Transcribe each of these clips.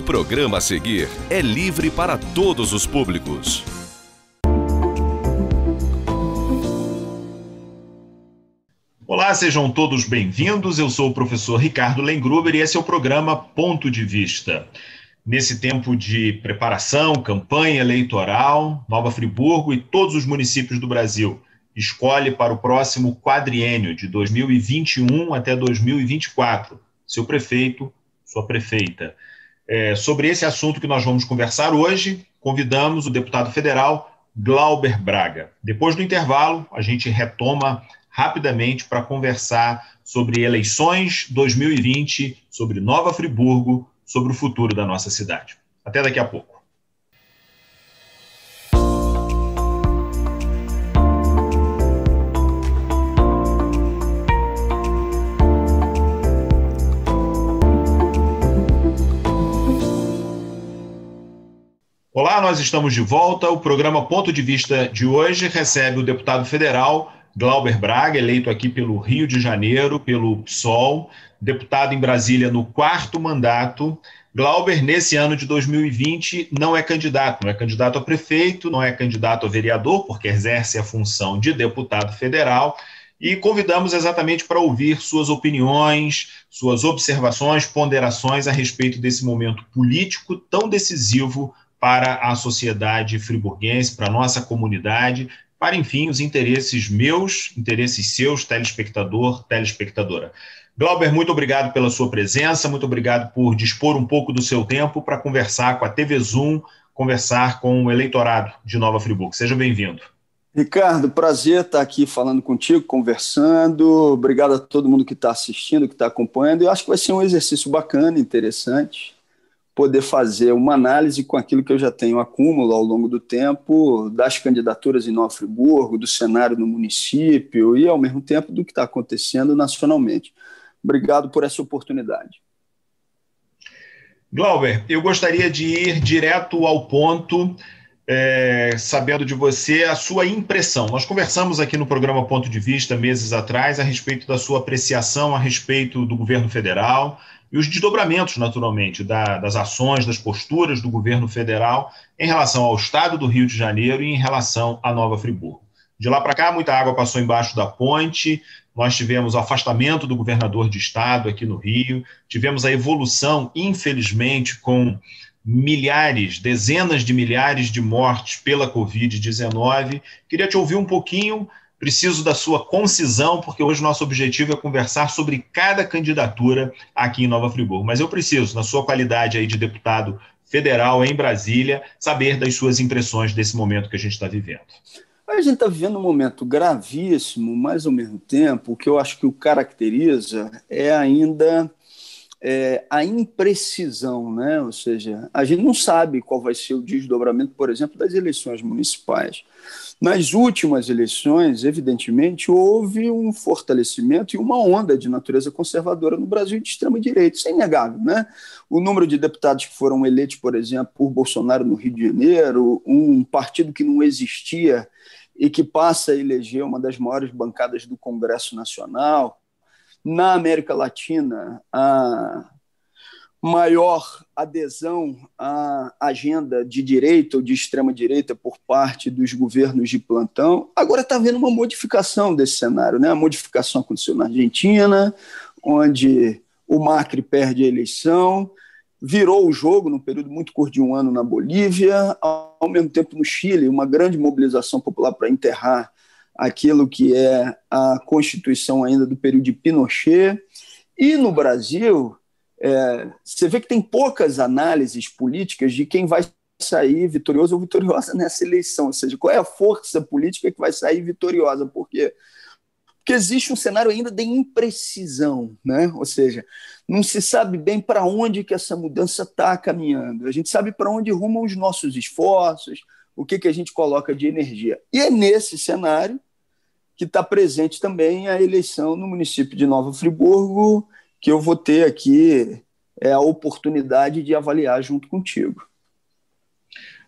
programa a seguir é livre para todos os públicos. Olá, sejam todos bem-vindos. Eu sou o professor Ricardo Lengruber e esse é o programa Ponto de Vista. Nesse tempo de preparação, campanha eleitoral, Nova Friburgo e todos os municípios do Brasil escolhe para o próximo quadriênio de 2021 até 2024 seu prefeito, sua prefeita. Sobre esse assunto que nós vamos conversar hoje, convidamos o deputado federal Glauber Braga. Depois do intervalo, a gente retoma rapidamente para conversar sobre eleições 2020, sobre Nova Friburgo, sobre o futuro da nossa cidade. Até daqui a pouco. Olá, nós estamos de volta. O programa Ponto de Vista de hoje recebe o deputado federal Glauber Braga, eleito aqui pelo Rio de Janeiro, pelo PSOL, deputado em Brasília no 4º mandato. Glauber, nesse ano de 2020, não é candidato a prefeito, não é candidato a vereador, porque exerce a função de deputado federal, e convidamos exatamente para ouvir suas opiniões, suas observações, ponderações a respeito desse momento político tão decisivo para a sociedade friburguense, para a nossa comunidade, para, enfim, os interesses meus, interesses seus, telespectador, telespectadora. Glauber, muito obrigado pela sua presença, muito obrigado por dispor um pouco do seu tempo para conversar com a TV Zoom, conversar com o eleitorado de Nova Friburgo. Seja bem-vindo. Ricardo, prazer estar aqui falando contigo, conversando. Obrigado a todo mundo que está assistindo, que está acompanhando. Eu acho que vai ser um exercício bacana, interessante, poder fazer uma análise com aquilo que eu já tenho acúmulo ao longo do tempo, das candidaturas em Nova Friburgo, do cenário no município e, ao mesmo tempo, do que está acontecendo nacionalmente. Obrigado por essa oportunidade. Glauber, eu gostaria de ir direto ao ponto, sabendo de você a sua impressão. Nós conversamos aqui no programa Ponto de Vista, meses atrás, a respeito da sua apreciação a respeito do governo federal e os desdobramentos, naturalmente, das ações, das posturas do governo federal em relação ao estado do Rio de Janeiro e em relação a Nova Friburgo. De lá para cá, muita água passou embaixo da ponte, nós tivemos o afastamento do governador de estado aqui no Rio, tivemos a evolução, infelizmente, com milhares, dezenas de milhares de mortes pela Covid-19. Queria te ouvir um pouquinho. Preciso da sua concisão, porque hoje nosso objetivo é conversar sobre cada candidatura aqui em Nova Friburgo. Mas eu preciso, na sua qualidade aí de deputado federal em Brasília, saber das suas impressões desse momento que a gente está vivendo. A gente está vivendo um momento gravíssimo, mas, ao mesmo tempo, o que eu acho que o caracteriza é ainda a imprecisão, né? Ou seja, a gente não sabe qual vai ser o desdobramento, por exemplo, das eleições municipais. Nas últimas eleições, evidentemente, houve um fortalecimento e uma onda de natureza conservadora no Brasil de extrema-direita, isso é inegável, né? O número de deputados que foram eleitos, por exemplo, por Bolsonaro no Rio de Janeiro, um partido que não existia e que passa a eleger uma das maiores bancadas do Congresso Nacional. Na América Latina, a maior adesão à agenda de direita ou de extrema-direita por parte dos governos de plantão. Agora está havendo uma modificação desse cenário, né? A modificação aconteceu na Argentina, onde o Macri perde a eleição, virou o jogo num período muito curto de um ano na Bolívia, ao mesmo tempo no Chile, uma grande mobilização popular para enterrar aquilo que é a Constituição ainda do período de Pinochet. E no Brasil, você vê que tem poucas análises políticas de quem vai sair vitorioso ou vitoriosa nessa eleição, ou seja, qual é a força política que vai sair vitoriosa, por quê? Porque existe um cenário ainda de imprecisão, né? Ou seja, não se sabe bem para onde que essa mudança está caminhando, a gente sabe para onde rumam os nossos esforços, o que a gente coloca de energia. E é nesse cenário que está presente também a eleição no município de Nova Friburgo, que eu vou ter aqui a oportunidade de avaliar junto contigo.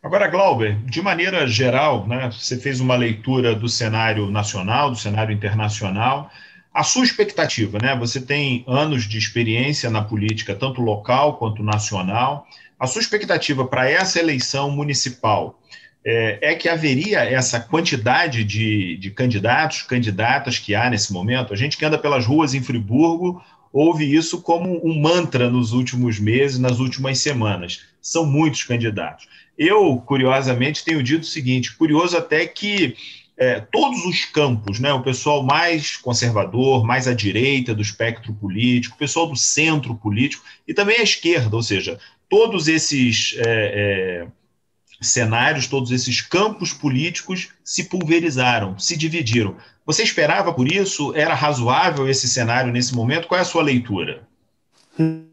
Agora, Glauber, de maneira geral, né, você fez uma leitura do cenário nacional, do cenário internacional. A sua expectativa, né? Você tem anos de experiência na política, tanto local quanto nacional. A sua expectativa para essa eleição municipal é que haveria essa quantidade de candidatos, candidatas que há nesse momento? A gente que anda pelas ruas em Friburgo ouve isso como um mantra nos últimos meses, nas últimas semanas. São muitos candidatos. Eu, curiosamente, tenho dito o seguinte, curioso até que todos os campos, né, o pessoal mais conservador, mais à direita do espectro político, o pessoal do centro político e também a esquerda, ou seja, todos esses cenários, todos esses campos políticos se pulverizaram, se dividiram. Você esperava por isso? Era razoável esse cenário nesse momento? Qual é a sua leitura?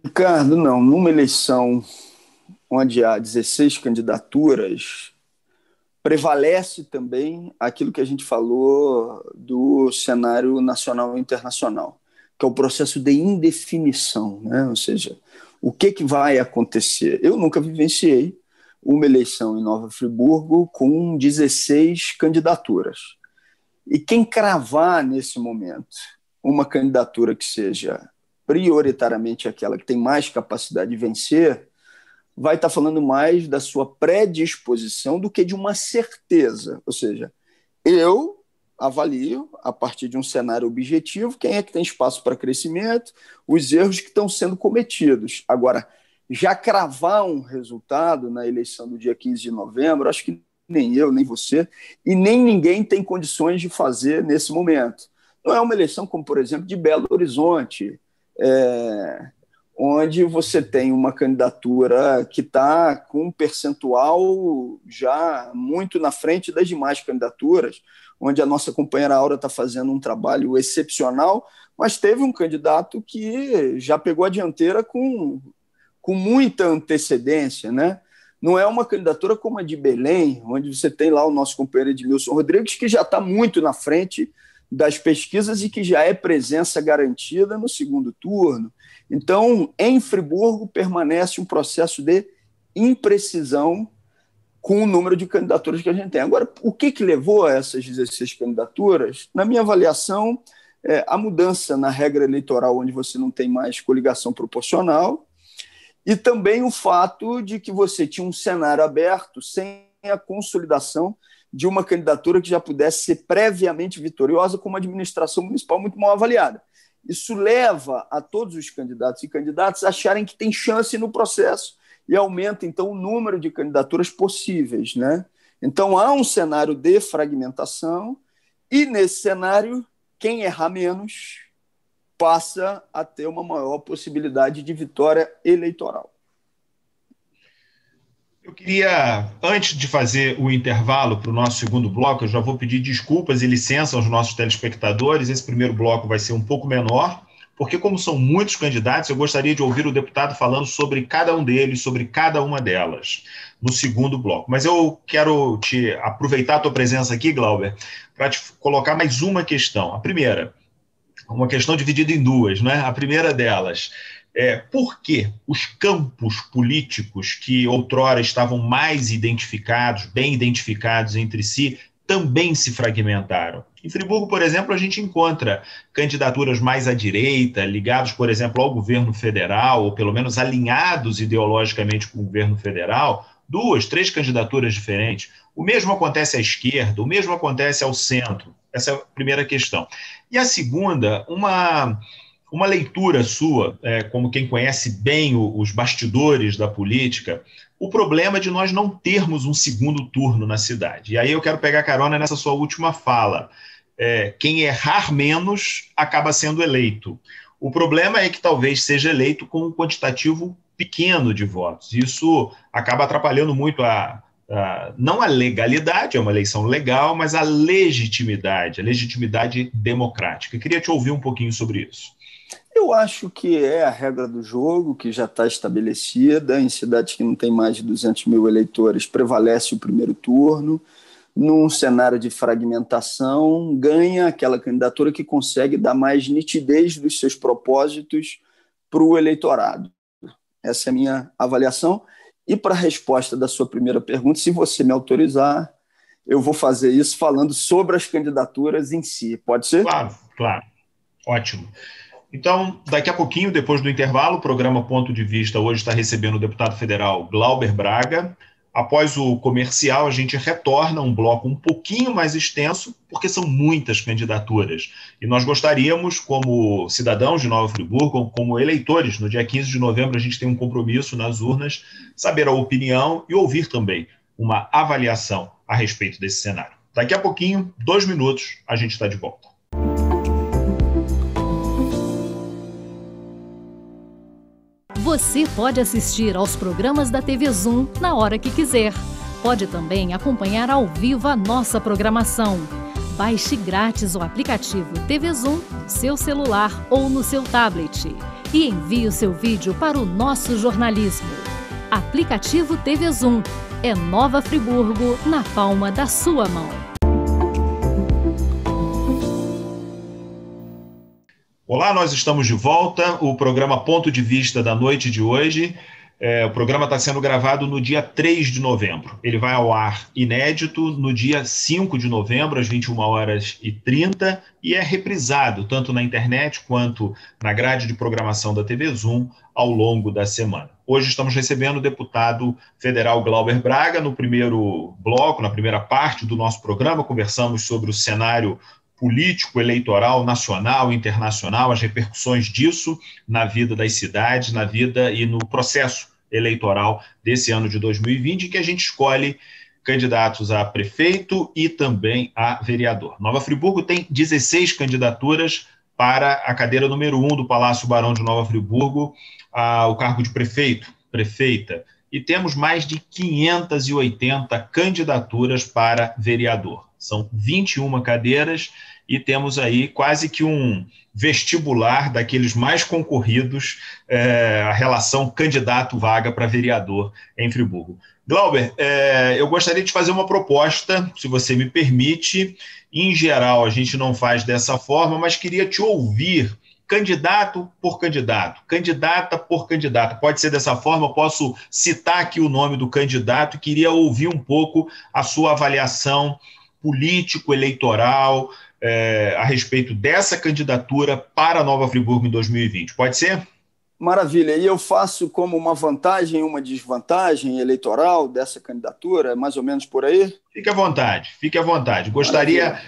Ricardo, não. Numa eleição onde há 16 candidaturas, prevalece também aquilo que a gente falou do cenário nacional e internacional, que é o processo de indefinição, né? Ou seja, o que vai acontecer? Eu nunca vivenciei uma eleição em Nova Friburgo com 16 candidaturas. E quem cravar nesse momento uma candidatura que seja prioritariamente aquela que tem mais capacidade de vencer, vai estar falando mais da sua predisposição do que de uma certeza. Ou seja, eu avalio, a partir de um cenário objetivo, quem é que tem espaço para crescimento, os erros que estão sendo cometidos. Agora, já cravar um resultado na eleição do dia 15 de novembro, acho que nem eu, nem você, e nem ninguém tem condições de fazer nesse momento. Não é uma eleição como, por exemplo, de Belo Horizonte, onde você tem uma candidatura que está com um percentual já muito na frente das demais candidaturas, onde a nossa companheira Aura está fazendo um trabalho excepcional, mas teve um candidato que já pegou a dianteira com muita antecedência, né? Não é uma candidatura como a de Belém, onde você tem lá o nosso companheiro Edmilson Rodrigues, que já está muito na frente das pesquisas e que já é presença garantida no segundo turno. Então, em Friburgo, permanece um processo de imprecisão com o número de candidaturas que a gente tem. Agora, o que levou a essas 16 candidaturas? Na minha avaliação, a mudança na regra eleitoral, onde você não tem mais coligação proporcional, e também o fato de que você tinha um cenário aberto sem a consolidação de uma candidatura que já pudesse ser previamente vitoriosa com uma administração municipal muito mal avaliada. Isso leva a todos os candidatos e candidatas a acharem que tem chance no processo e aumenta, então, o número de candidaturas possíveis, né? Então, há um cenário de fragmentação e, nesse cenário, quem errar menos passa a ter uma maior possibilidade de vitória eleitoral. Eu queria, antes de fazer o intervalo para o nosso segundo bloco, eu já vou pedir desculpas e licença aos nossos telespectadores. Esse primeiro bloco vai ser um pouco menor, porque como são muitos candidatos, eu gostaria de ouvir o deputado falando sobre cada um deles, sobre cada uma delas, no segundo bloco. Mas eu quero aproveitar a tua presença aqui, Glauber, para te colocar mais uma questão. A primeira, uma questão dividida em duas, né? A primeira delas por que os campos políticos que outrora estavam mais identificados, bem identificados entre si, também se fragmentaram. Em Friburgo, por exemplo, a gente encontra candidaturas mais à direita, ligados, por exemplo, ao governo federal, ou pelo menos alinhados ideologicamente com o governo federal, 2, 3 candidaturas diferentes. O mesmo acontece à esquerda, o mesmo acontece ao centro. Essa é a primeira questão. E a segunda, uma leitura sua, como quem conhece bem os bastidores da política, o problema de nós não termos um segundo turno na cidade. E aí eu quero pegar carona nessa sua última fala. Quem errar menos acaba sendo eleito. O problema é que talvez seja eleito com um quantitativo pequeno de votos. Isso acaba atrapalhando muito não a legalidade, é uma eleição legal, mas a legitimidade democrática. Eu queria te ouvir um pouquinho sobre isso. Eu acho que é a regra do jogo, que já está estabelecida. Em cidades que não tem mais de 200 mil eleitores, prevalece o primeiro turno. Num cenário de fragmentação, ganha aquela candidatura que consegue dar mais nitidez dos seus propósitos para o eleitorado. Essa é a minha avaliação. E para a resposta da sua primeira pergunta, se você me autorizar, eu vou fazer isso falando sobre as candidaturas em si. Pode ser? Claro, claro. Ótimo. Então, daqui a pouquinho, depois do intervalo, o programa Ponto de Vista hoje está recebendo o deputado federal Glauber Braga. Após o comercial, a gente retorna um bloco um pouquinho mais extenso, porque são muitas candidaturas. E nós gostaríamos, como cidadãos de Nova Friburgo, como eleitores, no dia 15 de novembro a gente tem um compromisso nas urnas, saber a opinião e ouvir também uma avaliação a respeito desse cenário. Daqui a pouquinho, 2 minutos, a gente está de volta. Você pode assistir aos programas da TV Zoom na hora que quiser. Pode também acompanhar ao vivo a nossa programação. Baixe grátis o aplicativo TV Zoom no seu celular ou no seu tablet e envie o seu vídeo para o nosso jornalismo. Aplicativo TV Zoom. É Nova Friburgo na palma da sua mão. Olá, nós estamos de volta. O programa Ponto de Vista da noite de hoje. O programa está sendo gravado no dia 3 de novembro. Ele vai ao ar inédito no dia 5 de novembro, às 21h30, e é reprisado tanto na internet quanto na grade de programação da TV Zoom ao longo da semana. Hoje estamos recebendo o deputado federal Glauber Braga. No primeiro bloco, na primeira parte do nosso programa, conversamos sobre o cenário político, eleitoral, nacional, internacional, as repercussões disso na vida das cidades, na vida e no processo eleitoral desse ano de 2020, que a gente escolhe candidatos a prefeito e também a vereador. Nova Friburgo tem 16 candidaturas para a cadeira número 1 do Palácio Barão de Nova Friburgo, ao cargo de prefeito, prefeita, e temos mais de 580 candidaturas para vereador. São 21 cadeiras e temos aí quase que um vestibular daqueles mais concorridos, a relação candidato-vaga para vereador em Friburgo. Glauber, eu gostaria de fazer uma proposta, se você me permite. Em geral, a gente não faz dessa forma, mas queria te ouvir candidato por candidato, candidata por candidata. Pode ser dessa forma, posso citar aqui o nome do candidato e queria ouvir um pouco a sua avaliação político-eleitoral a respeito dessa candidatura para Nova Friburgo em 2020. Pode ser? Maravilha. E eu faço como uma vantagem e uma desvantagem eleitoral dessa candidatura, mais ou menos por aí? Fique à vontade, fique à vontade. Gostaria,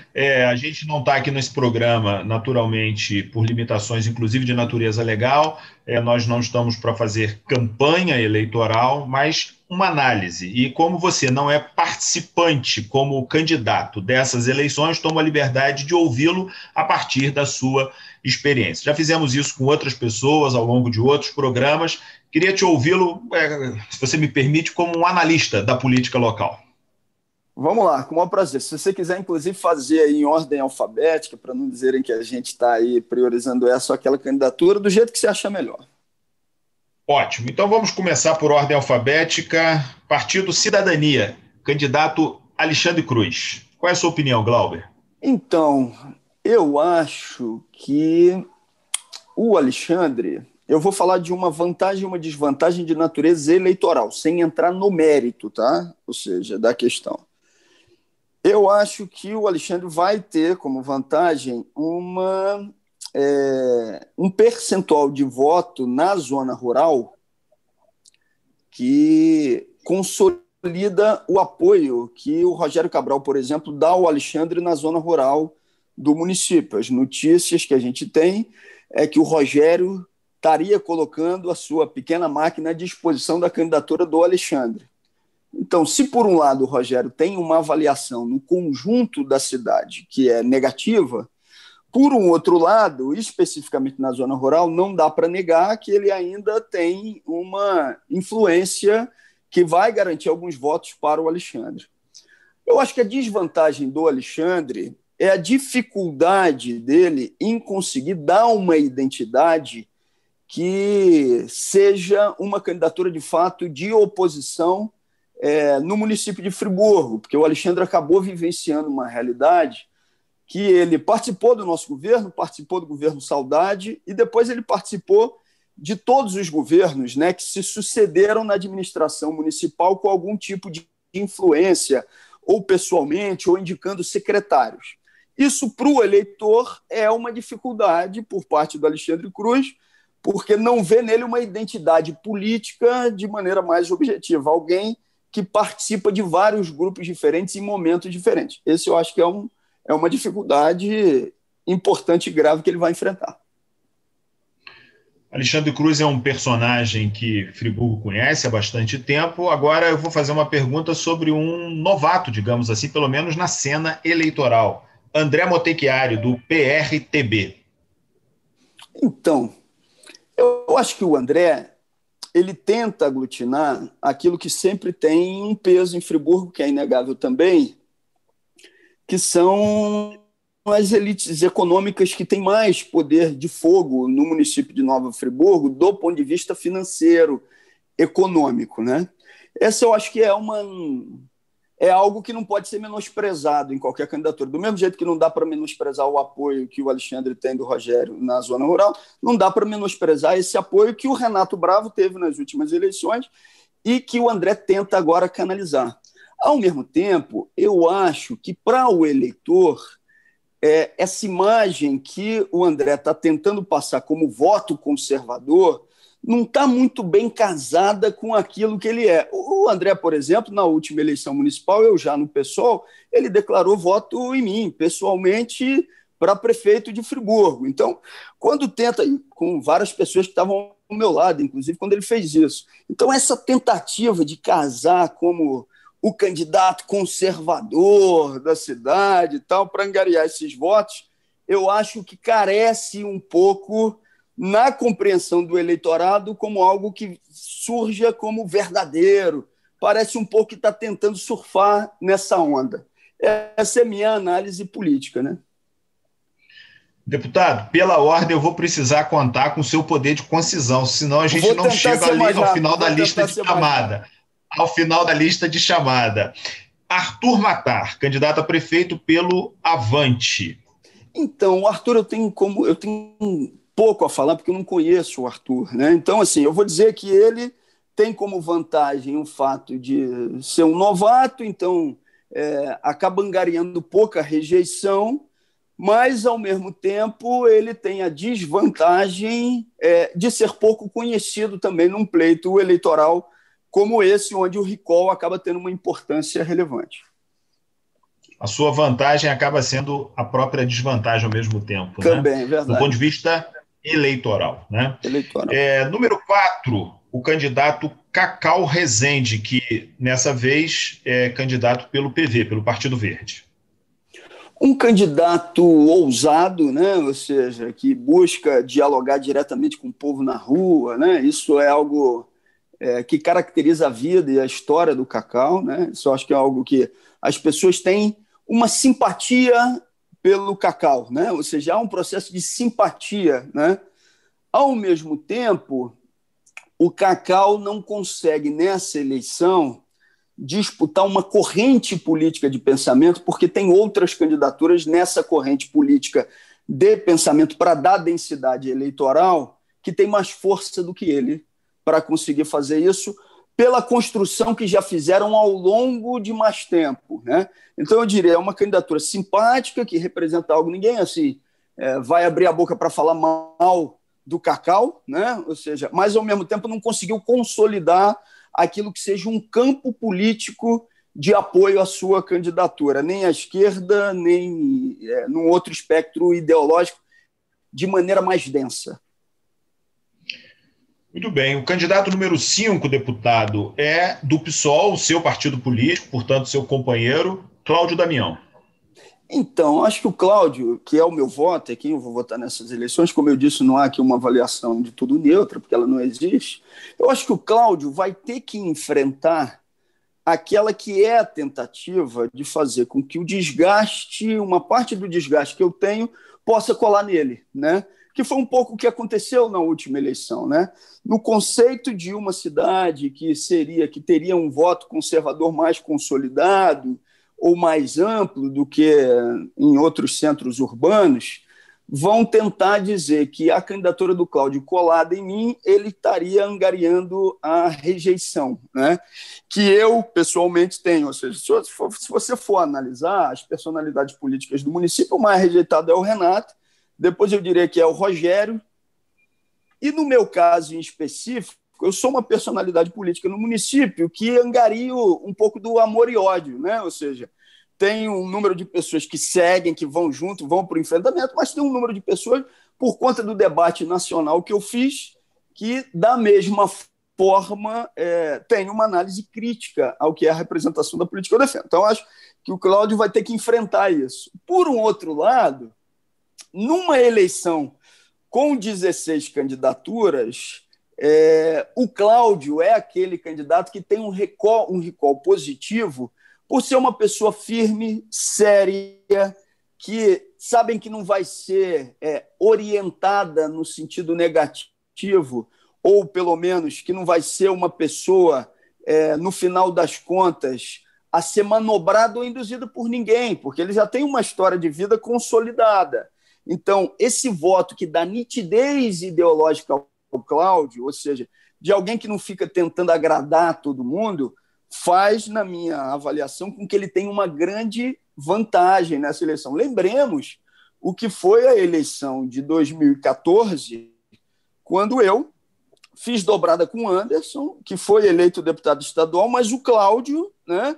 a gente não está aqui nesse programa, naturalmente, por limitações, inclusive de natureza legal, nós não estamos para fazer campanha eleitoral, mas uma análise. E como você não é participante como candidato dessas eleições, tomo a liberdade de ouvi-lo a partir da sua experiência. Já fizemos isso com outras pessoas ao longo de outros programas. Queria te ouvi-lo, se você me permite, como um analista da política local. Vamos lá, com o maior prazer. Se você quiser, inclusive, fazer aí em ordem alfabética, para não dizerem que a gente está aí priorizando essa ou aquela candidatura, do jeito que você achar melhor. Ótimo. Então vamos começar por ordem alfabética. Partido Cidadania, candidato Alexandre Cruz. Qual é a sua opinião, Glauber? Então, eu acho que o Alexandre... Eu vou falar de uma vantagem e uma desvantagem de natureza eleitoral, sem entrar no mérito, tá? Ou seja, da questão. Eu acho que o Alexandre vai ter como vantagem um percentual de voto na zona rural que consolida o apoio que o Rogério Cabral, por exemplo, dá ao Alexandre na zona rural do município. As notícias que a gente tem é que o Rogério estaria colocando a sua pequena máquina à disposição da candidatura do Alexandre. Então, se por um lado o Rogério tem uma avaliação no conjunto da cidade que é negativa, por um outro lado, especificamente na zona rural, não dá para negar que ele ainda tem uma influência que vai garantir alguns votos para o Alexandre. Eu acho que a desvantagem do Alexandre é a dificuldade dele em conseguir dar uma identidade que seja uma candidatura de fato de oposição no município de Friburgo, porque o Alexandre acabou vivenciando uma realidade que ele participou do nosso governo, participou do governo Saudade e depois ele participou de todos os governos, né, que se sucederam na administração municipal com algum tipo de influência, ou pessoalmente, ou indicando secretários. Isso, para o eleitor, é uma dificuldade por parte do Alexandre Cruz, porque não vê nele uma identidade política de maneira mais objetiva, alguém que participa de vários grupos diferentes em momentos diferentes. Esse eu acho que é uma dificuldade importante e grave que ele vai enfrentar. Alexandre Cruz é um personagem que Friburgo conhece há bastante tempo. Agora eu vou fazer uma pergunta sobre um novato, digamos assim, pelo menos na cena eleitoral. André Motecchiari, do PRTB. Então, eu acho que o André ele tenta aglutinar aquilo que sempre tem um peso em Friburgo, que é inegável também, que são as elites econômicas que têm mais poder de fogo no município de Nova Friburgo do ponto de vista financeiro, econômico, né? Essa eu acho que é algo que não pode ser menosprezado em qualquer candidatura. Do mesmo jeito que não dá para menosprezar o apoio que o Alexandre tem do Rogério na zona rural, não dá para menosprezar esse apoio que o Renato Bravo teve nas últimas eleições e que o André tenta agora canalizar. Ao mesmo tempo, eu acho que para o eleitor, essa imagem que o André está tentando passar como voto conservador não está muito bem casada com aquilo que ele é. O André, por exemplo, na última eleição municipal, eu já no PSOL, ele declarou voto em mim, pessoalmente, para prefeito de Friburgo. Então, quando tenta, com várias pessoas que estavam ao meu lado, inclusive quando ele fez isso. Então, essa tentativa de casar como o candidato conservador da cidade e tal, para angariar esses votos, eu acho que carece um pouco na compreensão do eleitorado como algo que surja como verdadeiro. Parece um pouco que está tentando surfar nessa onda. Essa é a minha análise política, né? Deputado, pela ordem eu vou precisar contar com o seu poder de concisão, senão a gente não chega ali ao final da lista de chamada. Ao final da lista de chamada. Arthur Matar, candidato a prefeito pelo Avante. Então, o Arthur, eu tenho pouco a falar, porque eu não conheço o Arthur, né? Então, assim, eu vou dizer que ele tem como vantagem o fato de ser um novato, então acaba angariando pouca rejeição, mas, ao mesmo tempo, ele tem a desvantagem de ser pouco conhecido também num pleito eleitoral como esse, onde o recall acaba tendo uma importância relevante. A sua vantagem acaba sendo a própria desvantagem ao mesmo tempo, também, né? É verdade. Do ponto de vista eleitoral, né? Eleitoral. Número 4, o candidato Cacau Rezende, que nessa vez é candidato pelo PV, pelo Partido Verde. Um candidato ousado, né? Ou seja, que busca dialogar diretamente com o povo na rua, né? Isso é algo que caracteriza a vida e a história do Cacau, né? Isso eu acho que é algo que as pessoas têm uma simpatia pelo Cacau, né? Ou seja, há um processo de simpatia, né? Ao mesmo tempo, o Cacau não consegue, nessa eleição, disputar uma corrente política de pensamento, porque tem outras candidaturas nessa corrente política de pensamento para dar densidade eleitoral que tem mais força do que ele para conseguir fazer isso, pela construção que já fizeram ao longo de mais tempo, né? Então, eu diria, é uma candidatura simpática, que representa algo, ninguém assim vai abrir a boca para falar mal do Cacau, né? Ou seja, mas, ao mesmo tempo, não conseguiu consolidar aquilo que seja um campo político de apoio à sua candidatura, nem à esquerda, nem num outro espectro ideológico, de maneira mais densa. Muito bem. O candidato número 5, deputado, é do PSOL, o seu partido político, portanto, seu companheiro, Cláudio Damião. Então, acho que o Cláudio, que é o meu voto, é quem eu vou votar nessas eleições, como eu disse, não há aqui uma avaliação de tudo neutra, porque ela não existe. Eu acho que o Cláudio vai ter que enfrentar aquela que é a tentativa de fazer com que o desgaste, uma parte do desgaste que eu tenho, possa colar nele, né? Que foi um pouco o que aconteceu na última eleição, né? No conceito de uma cidade que teria um voto conservador mais consolidado ou mais amplo do que em outros centros urbanos, vão tentar dizer que a candidatura do Cláudio colada em mim, ele estaria angariando a rejeição, né? Que eu, pessoalmente, tenho. Ou seja, se você for analisar as personalidades políticas do município, o mais rejeitado é o Renato, depois eu diria que é o Rogério, e no meu caso em específico, eu sou uma personalidade política no município que angario um pouco do amor e ódio, né? Ou seja, tem um número de pessoas que seguem, que vão junto, vão para o enfrentamento, mas tem um número de pessoas, por conta do debate nacional que eu fiz, que, da mesma forma, tem uma análise crítica ao que é a representação da política que eu defendo. Então, acho que o Cláudio vai ter que enfrentar isso. Por um outro lado, numa eleição com 16 candidaturas, o Cláudio é aquele candidato que tem um recall positivo por ser uma pessoa firme, séria, que sabem que não vai ser orientada no sentido negativo, ou pelo menos que não vai ser uma pessoa, no final das contas, a ser manobrada ou induzida por ninguém, porque ele já tem uma história de vida consolidada. Então, esse voto que dá nitidez ideológica ao Cláudio, ou seja, de alguém que não fica tentando agradar todo mundo, faz, na minha avaliação, com que ele tenha uma grande vantagem nessa eleição. Lembremos o que foi a eleição de 2014, quando eu fiz dobrada com o Anderson, que foi eleito deputado estadual, mas o Cláudio, né,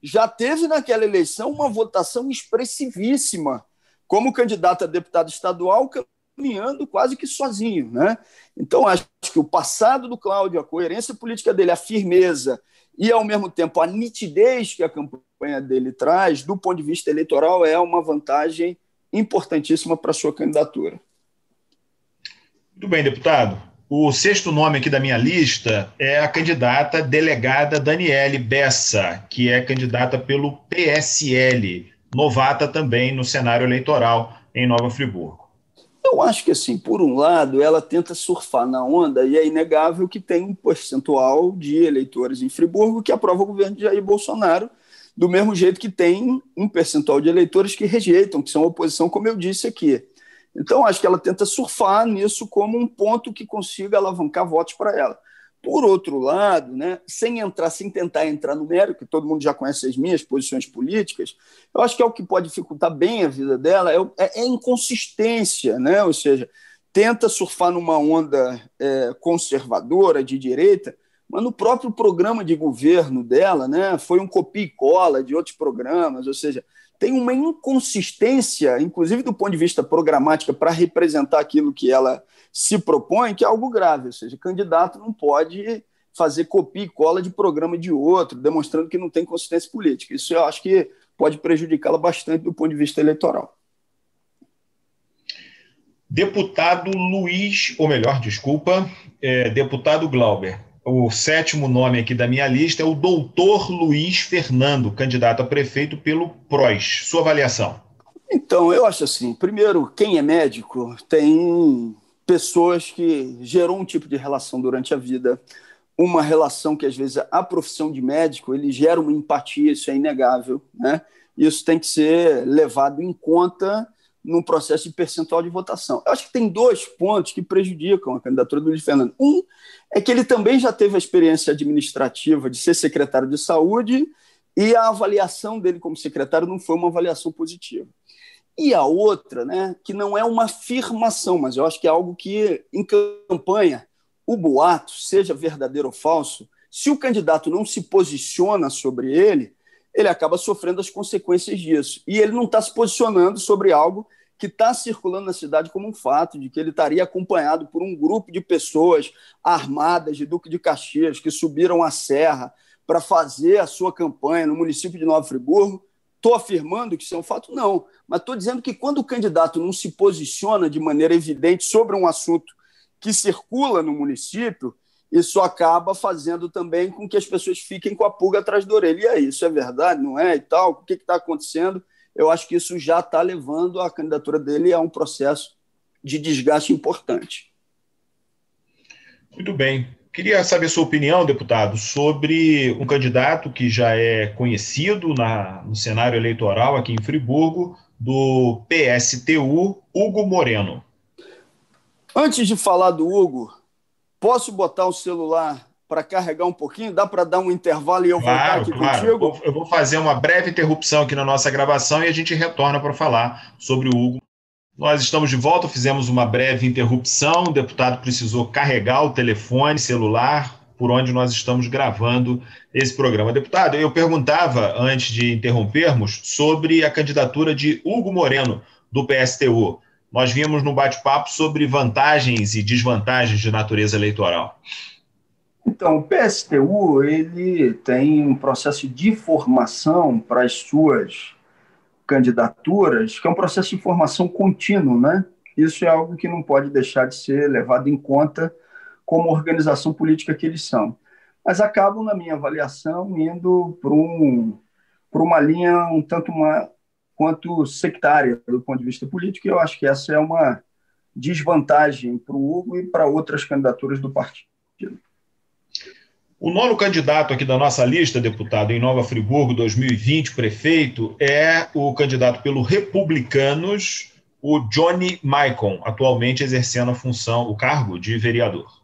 já teve naquela eleição uma votação expressivíssima como candidato a deputado estadual, caminhando quase que sozinho, né? Então, acho que o passado do Cláudio, a coerência política dele, a firmeza e, ao mesmo tempo, a nitidez que a campanha dele traz, do ponto de vista eleitoral, é uma vantagem importantíssima para a sua candidatura. Muito bem, deputado. O sexto nome aqui da minha lista é a candidata delegada Daniele Bessa, que é candidata pelo PSL, novata também no cenário eleitoral em Nova Friburgo. Eu acho que, assim, por um lado, ela tenta surfar na onda, e é inegável que tem um percentual de eleitores em Friburgo que aprova o governo de Jair Bolsonaro, do mesmo jeito que tem um percentual de eleitores que rejeitam, que são oposição, como eu disse aqui. Então, acho que ela tenta surfar nisso como um ponto que consiga alavancar votos para ela. Por outro lado, né, sem tentar entrar no mérito, que todo mundo já conhece as minhas posições políticas, eu acho que é o que pode dificultar bem a vida dela, é a inconsistência, né? Ou seja, tenta surfar numa onda conservadora, de direita, mas no próprio programa de governo dela, né, foi um copia e cola de outros programas, ou seja, tem uma inconsistência, inclusive do ponto de vista programático, para representar aquilo que ela se propõe, que é algo grave. Ou seja, candidato não pode fazer copia e cola de programa de outro, demonstrando que não tem consistência política. Isso eu acho que pode prejudicá-la bastante do ponto de vista eleitoral. Deputado deputado Glauber. O sétimo nome aqui da minha lista é o doutor Luiz Fernando, candidato a prefeito pelo PROS. Sua avaliação? Então, eu acho assim, primeiro, quem é médico tem pessoas que gerou um tipo de relação durante a vida, uma relação que, às vezes, a profissão de médico, ele gera uma empatia, isso é inegável, né? Isso tem que ser levado em conta num processo de percentual de votação. Eu acho que tem dois pontos que prejudicam a candidatura do Luiz Fernando. Um é que ele também já teve a experiência administrativa de ser secretário de saúde e a avaliação dele como secretário não foi uma avaliação positiva. E a outra, né, que não é uma afirmação, mas eu acho que é algo que, em campanha, o boato, seja verdadeiro ou falso, se o candidato não se posiciona sobre ele, ele acaba sofrendo as consequências disso. E ele não está se posicionando sobre algo que está circulando na cidade como um fato, de que ele estaria acompanhado por um grupo de pessoas armadas de Duque de Caxias, que subiram a serra para fazer a sua campanha no município de Nova Friburgo. Estou afirmando que isso é um fato? Não. Mas estou dizendo que quando o candidato não se posiciona de maneira evidente sobre um assunto que circula no município, isso acaba fazendo também com que as pessoas fiquem com a pulga atrás da orelha. E aí, isso é verdade, não é? E tal? O que está acontecendo? Eu acho que isso já está levando a candidatura dele a um processo de desgaste importante. Muito bem. Queria saber sua opinião, deputado, sobre um candidato que já é conhecido no cenário eleitoral aqui em Friburgo, do PSTU, Hugo Moreno. Antes de falar do Hugo, posso botar o celular para carregar um pouquinho? Dá para dar um intervalo e eu voltar aqui contigo? Eu vou fazer uma breve interrupção aqui na nossa gravação e a gente retorna para falar sobre o Hugo. Nós estamos de volta, fizemos uma breve interrupção, o deputado precisou carregar o telefone celular por onde nós estamos gravando esse programa. Deputado, eu perguntava, antes de interrompermos, sobre a candidatura de Hugo Moreno, do PSTU. Nós vimos no bate-papo sobre vantagens e desvantagens de natureza eleitoral. Então, o PSTU ele tem um processo de formação para as suas candidaturas, que é um processo de formação contínuo, né? Isso é algo que não pode deixar de ser levado em conta como organização política que eles são. Mas acabam, na minha avaliação, indo por uma linha um tanto quanto sectária do ponto de vista político, e eu acho que essa é uma desvantagem para o Hugo e para outras candidaturas do partido. O nono candidato aqui da nossa lista, deputado, em Nova Friburgo, 2020, prefeito, é o candidato pelo Republicanos, o Johnny Maicon, atualmente exercendo a função, o cargo de vereador.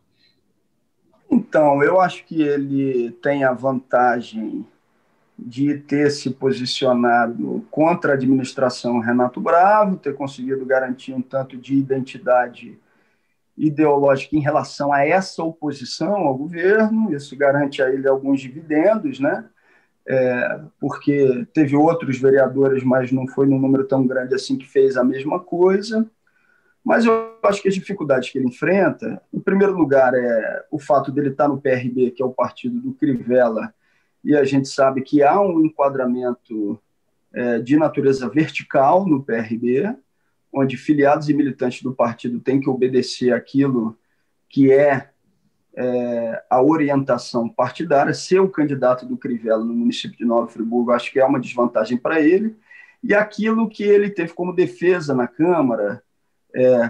Então, eu acho que ele tem a vantagem de ter se posicionado contra a administração Renato Bravo, ter conseguido garantir um tanto de identidade ideológica em relação a essa oposição ao governo. Isso garante a ele alguns dividendos, né? Porque teve outros vereadores, mas não foi num número tão grande assim que fez a mesma coisa. Mas eu acho que as dificuldades que ele enfrenta, em primeiro lugar, é o fato dele estar no PRB, que é o partido do Crivella, e a gente sabe que há um enquadramento de natureza vertical no PRB, onde filiados e militantes do partido têm que obedecer aquilo que é a orientação partidária. Ser o candidato do Crivella no município de Nova Friburgo, acho que é uma desvantagem para ele, e aquilo que ele teve como defesa na Câmara,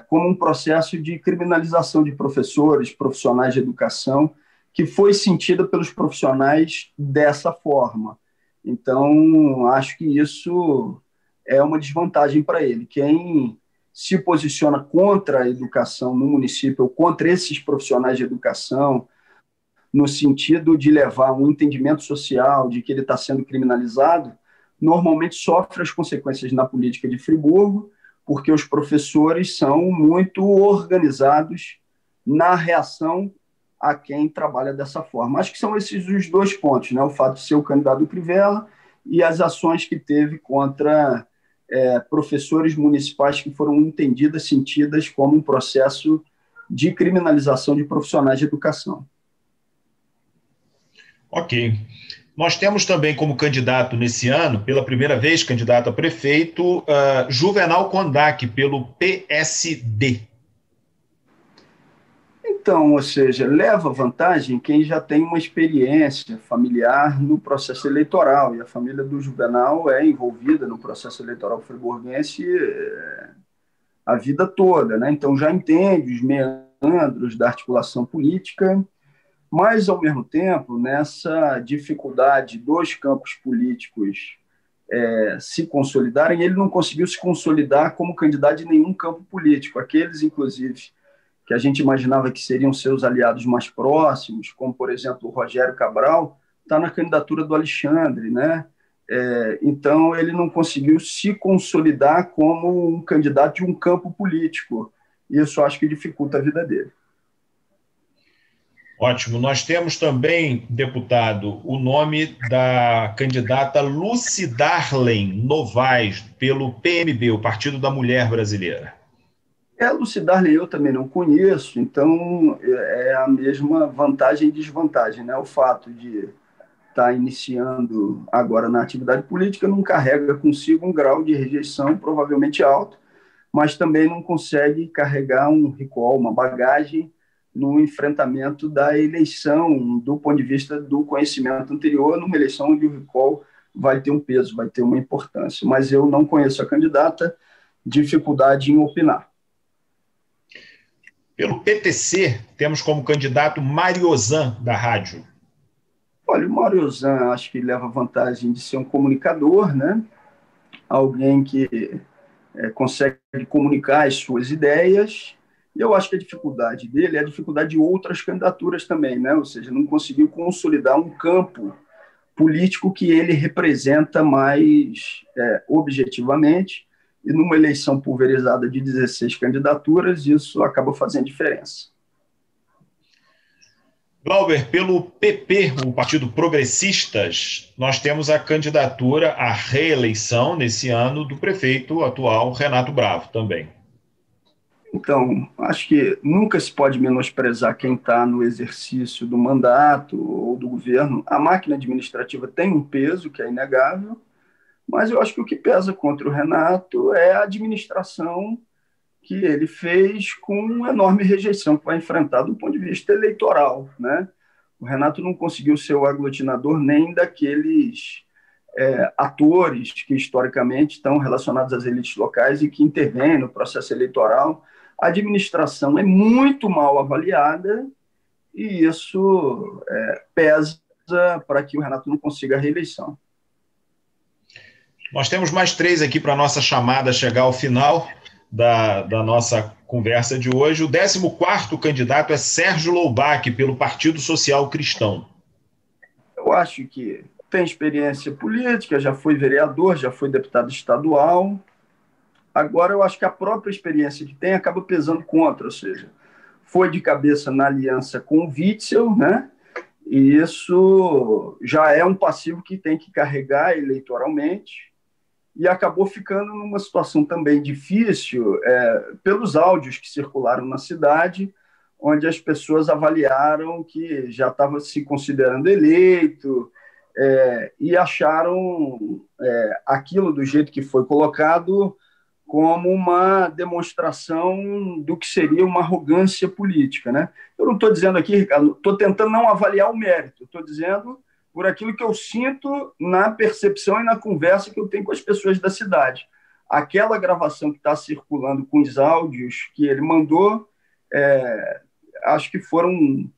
como um processo de criminalização de professores, profissionais de educação, que foi sentida pelos profissionais dessa forma. Então, acho que isso é uma desvantagem para ele. Quem se posiciona contra a educação no município, ou contra esses profissionais de educação, no sentido de levar um entendimento social de que ele está sendo criminalizado, normalmente sofre as consequências na política de Friburgo, porque os professores são muito organizados na reação a quem trabalha dessa forma. Acho que são esses os dois pontos, né? O fato de ser o candidato do Crivella e as ações que teve contra professores municipais que foram entendidas, sentidas como um processo de criminalização de profissionais de educação. Ok. Nós temos também como candidato nesse ano, pela primeira vez, candidato a prefeito, Juvenal Kondak, pelo PSD. Então, ou seja, leva vantagem quem já tem uma experiência familiar no processo eleitoral, e a família do Juvenal é envolvida no processo eleitoral friburguense a vida toda, né? Então já entende os meandros da articulação política, mas, ao mesmo tempo, nessa dificuldade dos campos políticos se consolidarem, ele não conseguiu se consolidar como candidato em nenhum campo político. Aqueles, inclusive, que a gente imaginava que seriam seus aliados mais próximos, como, por exemplo, o Rogério Cabral, está na candidatura do Alexandre, né? Então, ele não conseguiu se consolidar como um candidato de um campo político. Isso acho que dificulta a vida dele. Ótimo. Nós temos também, deputado, o nome da candidata Lucy Darlen Novaes, pelo PMB, o Partido da Mulher Brasileira. Lucy Darlen eu também não conheço, então é a mesma vantagem e desvantagem, né? O fato de estar iniciando agora na atividade política não carrega consigo um grau de rejeição provavelmente alto, mas também não consegue carregar um recall, uma bagagem no enfrentamento da eleição, do ponto de vista do conhecimento anterior, numa eleição onde o recall vai ter um peso, vai ter uma importância. Mas eu não conheço a candidata, dificuldade em opinar. Pelo PTC, temos como candidato Mariozan, da rádio. Olha, o Mariozan acho que leva vantagem de ser um comunicador, né? Alguém que consegue comunicar as suas ideias. E eu acho que a dificuldade dele é a dificuldade de outras candidaturas também, né? Ou seja, não conseguiu consolidar um campo político que ele representa mais objetivamente, e numa eleição pulverizada de 16 candidaturas, isso acaba fazendo diferença. Glauber, pelo PP, o Partido Progressistas, nós temos a candidatura à reeleição nesse ano do prefeito atual, Renato Bravo, também. Então, acho que nunca se pode menosprezar quem está no exercício do mandato ou do governo. A máquina administrativa tem um peso, que é inegável, mas eu acho que o que pesa contra o Renato é a administração que ele fez com enorme rejeição que vai enfrentar do ponto de vista eleitoral, né? O Renato não conseguiu ser o aglutinador nem daqueles atores que historicamente estão relacionados às elites locais e que intervêm no processo eleitoral. A administração é muito mal avaliada e isso pesa para que o Renato não consiga a reeleição. Nós temos mais 3 aqui para a nossa chamada chegar ao final da nossa conversa de hoje. O 14º candidato é Sérgio Loubach, pelo Partido Social Cristão. Eu acho que tem experiência política, já foi vereador, já foi deputado estadual. Agora, eu acho que a própria experiência que tem acaba pesando contra, ou seja, foi de cabeça na aliança com o Witzel, né? E isso já é um passivo que tem que carregar eleitoralmente, e acabou ficando numa situação também difícil pelos áudios que circularam na cidade, onde as pessoas avaliaram que já estava se considerando eleito e acharam aquilo do jeito que foi colocado como uma demonstração do que seria uma arrogância política, né? Eu não estou dizendo aqui, Ricardo, estou tentando não avaliar o mérito, estou dizendo por aquilo que eu sinto na percepção e na conversa que eu tenho com as pessoas da cidade. Aquela gravação que está circulando com os áudios que ele mandou, acho que foram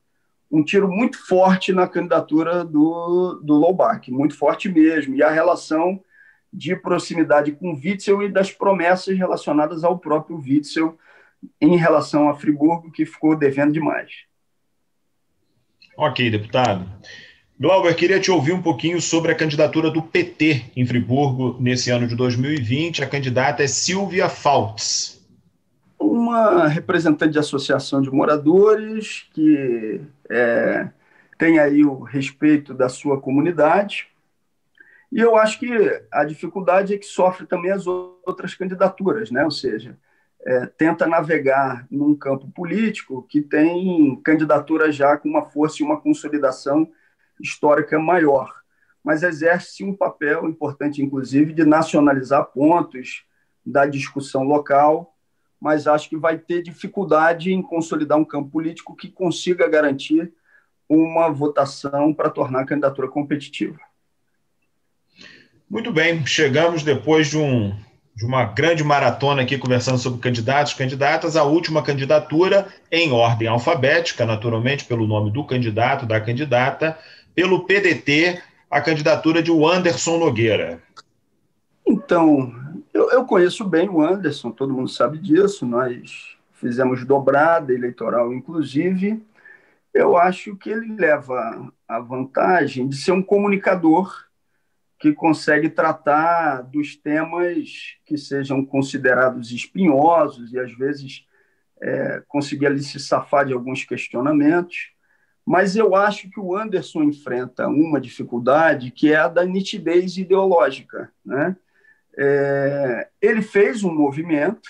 um tiro muito forte na candidatura do Loubach, muito forte mesmo, e a relação de proximidade com o Witzel e das promessas relacionadas ao próprio Witzel em relação a Friburgo, que ficou devendo demais. Ok, deputado. Glauber, queria te ouvir um pouquinho sobre a candidatura do PT em Friburgo nesse ano de 2020. A candidata é Silvia Faultz. Uma representante de associação de moradores que tem aí o respeito da sua comunidade. E eu acho que a dificuldade é que sofre também as outras candidaturas, né? Ou seja, tenta navegar num campo político que tem candidatura já com uma força e uma consolidação histórica maior, mas exerce um papel importante, inclusive, de nacionalizar pontos da discussão local, mas acho que vai ter dificuldade em consolidar um campo político que consiga garantir uma votação para tornar a candidatura competitiva. Muito bem, chegamos depois de uma grande maratona aqui conversando sobre candidatos e candidatas, a última candidatura em ordem alfabética, naturalmente pelo nome do candidato, da candidata, pelo PDT, a candidatura de Anderson Nogueira. Então, eu conheço bem o Anderson, todo mundo sabe disso, nós fizemos dobrada eleitoral, inclusive. Eu acho que ele leva a vantagem de ser um comunicador que consegue tratar dos temas que sejam considerados espinhosos e, às vezes, conseguir ali se safar de alguns questionamentos. Mas eu acho que o Anderson enfrenta uma dificuldade que é a da nitidez ideológica, né? Ele fez um movimento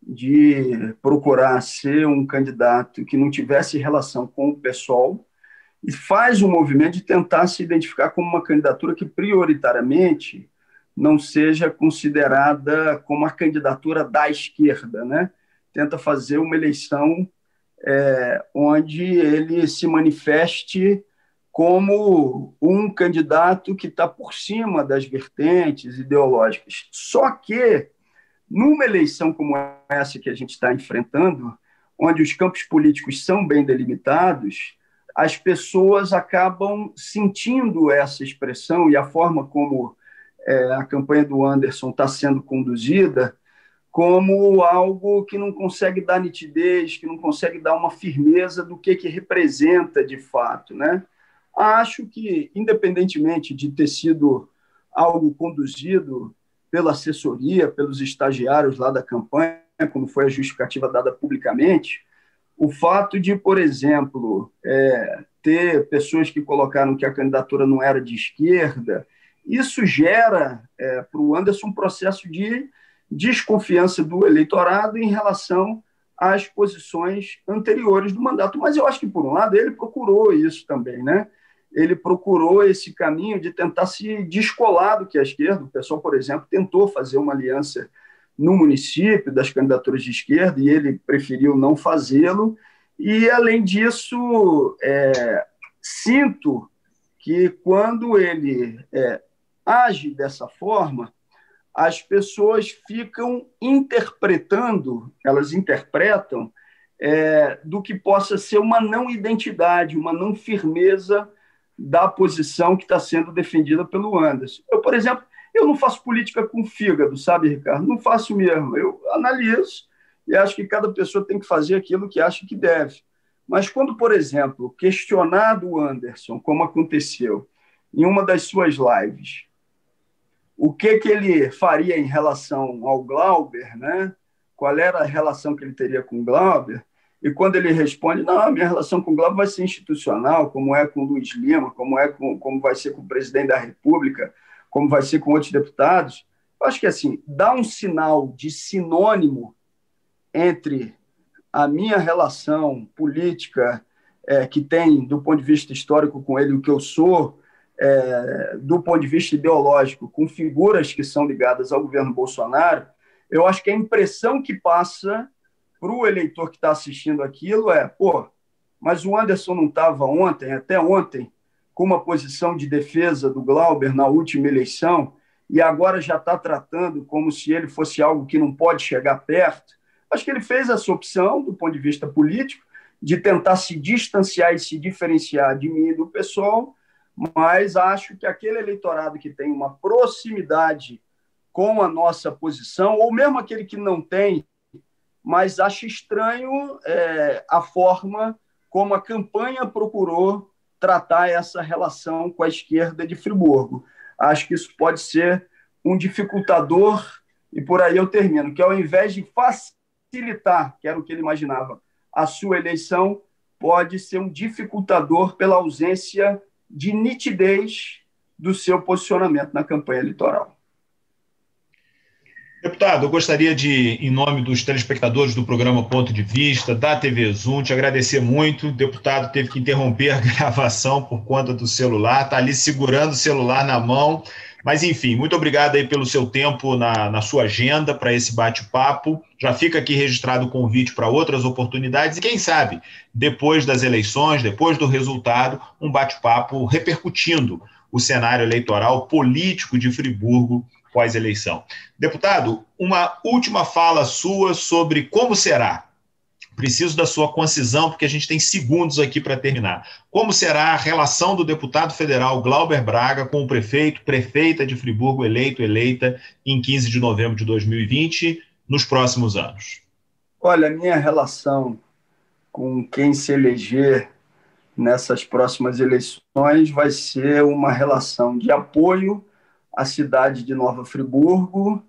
de procurar ser um candidato que não tivesse relação com o PSOL e faz um movimento de tentar se identificar como uma candidatura que prioritariamente não seja considerada como a candidatura da esquerda, né? Tenta fazer uma eleição onde ele se manifeste como um candidato que está por cima das vertentes ideológicas. Só que, numa eleição como essa que a gente está enfrentando, onde os campos políticos são bem delimitados, as pessoas acabam sentindo essa expressão e a forma como a campanha do Anderson está sendo conduzida como algo que não consegue dar nitidez, que não consegue dar uma firmeza do que representa de fato, né? Acho que, independentemente de ter sido algo conduzido pela assessoria, pelos estagiários lá da campanha, como foi a justificativa dada publicamente, o fato de, por exemplo, ter pessoas que colocaram que a candidatura não era de esquerda, isso gera para o Anderson um processo de desconfiança do eleitorado em relação às posições anteriores do mandato. Mas eu acho que, por um lado, ele procurou isso também, né? Ele procurou esse caminho de tentar se descolar do que é a esquerda. O pessoal, por exemplo, tentou fazer uma aliança no município das candidaturas de esquerda e ele preferiu não fazê-lo. E, além disso, sinto que, quando ele age dessa forma, as pessoas ficam interpretando, elas interpretam do que possa ser uma não identidade, uma não firmeza da posição que está sendo defendida pelo Anderson. Eu, por exemplo, eu não faço política com fígado, sabe, Ricardo? Não faço mesmo. Eu analiso e acho que cada pessoa tem que fazer aquilo que acha que deve. Mas quando, por exemplo, questionado o Anderson, como aconteceu em uma das suas lives, o que ele faria em relação ao Glauber, né? Qual era a relação que ele teria com o Glauber, e quando ele responde, não, a minha relação com o Glauber vai ser institucional, como é com o Luiz Lima, como vai ser com o presidente da República, como vai ser com outros deputados, eu acho que assim, dá um sinal de sinônimo entre a minha relação política que tem, do ponto de vista histórico, com ele, o que eu sou, do ponto de vista ideológico, com figuras que são ligadas ao governo Bolsonaro. Eu acho que a impressão que passa para o eleitor que está assistindo aquilo mas o Anderson não estava até ontem, com uma posição de defesa do Glauber na última eleição, e agora já está tratando como se ele fosse algo que não pode chegar perto. Acho que ele fez essa opção, do ponto de vista político, de tentar se distanciar e se diferenciar de mim e do pessoal, mas acho que aquele eleitorado que tem uma proximidade com a nossa posição, ou mesmo aquele que não tem, mas acha estranho a forma como a campanha procurou tratar essa relação com a esquerda de Friburgo. Acho que isso pode ser um dificultador, e por aí eu termino, que ao invés de facilitar, que era o que ele imaginava, a sua eleição, pode ser um dificultador pela ausência de nitidez do seu posicionamento na campanha eleitoral. Deputado, eu gostaria de, em nome dos telespectadores do programa Ponto de Vista, da TV Zoom, te agradecer muito. O deputado teve que interromper a gravação por conta do celular, está ali segurando o celular na mão. Mas, enfim, muito obrigado aí pelo seu tempo na sua agenda para esse bate-papo. Já fica aqui registrado o convite para outras oportunidades e, quem sabe, depois das eleições, depois do resultado, um bate-papo repercutindo o cenário eleitoral político de Friburgo pós-eleição. Deputado, uma última fala sua sobre como será. Preciso da sua concisão, porque a gente tem segundos aqui para terminar. Como será a relação do deputado federal Glauber Braga com o prefeita de Friburgo, eleita em 15 de novembro de 2020, nos próximos anos? Olha, a minha relação com quem se eleger nessas próximas eleições vai ser uma relação de apoio à cidade de Nova Friburgo,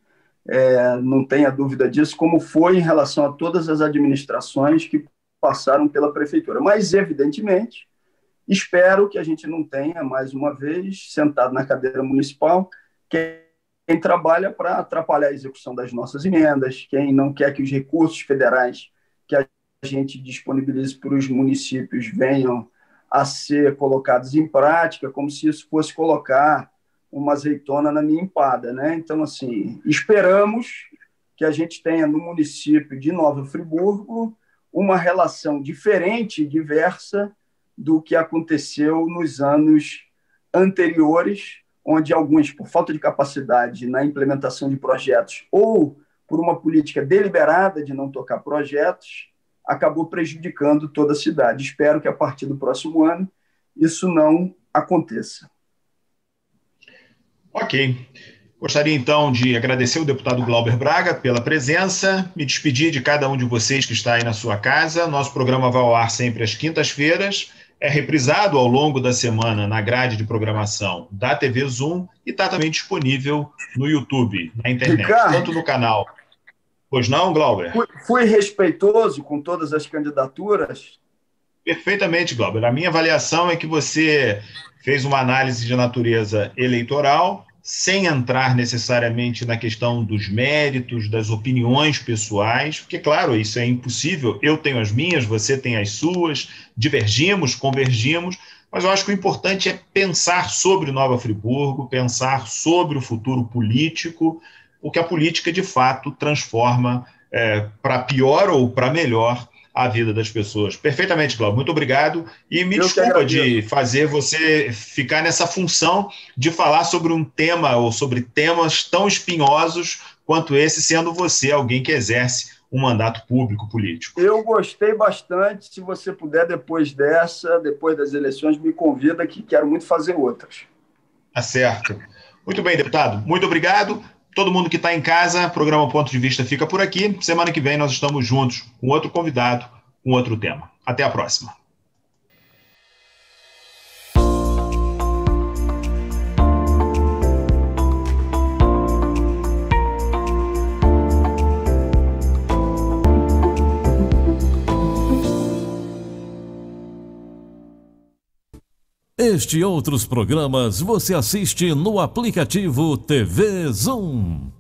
não tenha dúvida disso, como foi em relação a todas as administrações que passaram pela prefeitura. Mas, evidentemente, espero que a gente não tenha, mais uma vez, sentado na cadeira municipal, quem trabalha para atrapalhar a execução das nossas emendas, quem não quer que os recursos federais que a gente disponibilize para os municípios venham a ser colocados em prática, como se isso fosse colocar uma azeitona na minha empada, né? Então, assim, esperamos que a gente tenha no município de Nova Friburgo uma relação diferente e diversa do que aconteceu nos anos anteriores, onde alguns, por falta de capacidade na implementação de projetos ou por uma política deliberada de não tocar projetos, acabou prejudicando toda a cidade. Espero que, a partir do próximo ano, isso não aconteça. Ok. Gostaria, então, de agradecer o deputado Glauber Braga pela presença, me despedir de cada um de vocês que está aí na sua casa. Nosso programa vai ao ar sempre às quintas-feiras, é reprisado ao longo da semana na grade de programação da TV Zoom e está também disponível no YouTube, na internet, Ricardo, tanto no canal. Pois não, Glauber? Fui respeitoso com todas as candidaturas? Perfeitamente, Glauber. A minha avaliação é que você fez uma análise de natureza eleitoral, sem entrar necessariamente na questão dos méritos, das opiniões pessoais, porque, claro, isso é impossível. Eu tenho as minhas, você tem as suas, divergimos, convergimos, mas eu acho que o importante é pensar sobre Nova Friburgo, pensar sobre o futuro político, porque a política, de fato, transforma para pior ou para melhor a vida das pessoas. Perfeitamente, Glauber. Muito obrigado. E me desculpa de fazer você ficar nessa função de falar sobre um tema ou sobre temas tão espinhosos quanto esse, sendo você alguém que exerce um mandato público político. Eu gostei bastante. Se você puder, depois das eleições, me convida, que quero muito fazer outras. Tá certo. Muito bem, deputado. Muito obrigado. Todo mundo que está em casa, programa Ponto de Vista fica por aqui. Semana que vem nós estamos juntos com outro convidado, com outro tema. Até a próxima. Este e outros programas você assiste no aplicativo TV Zoom.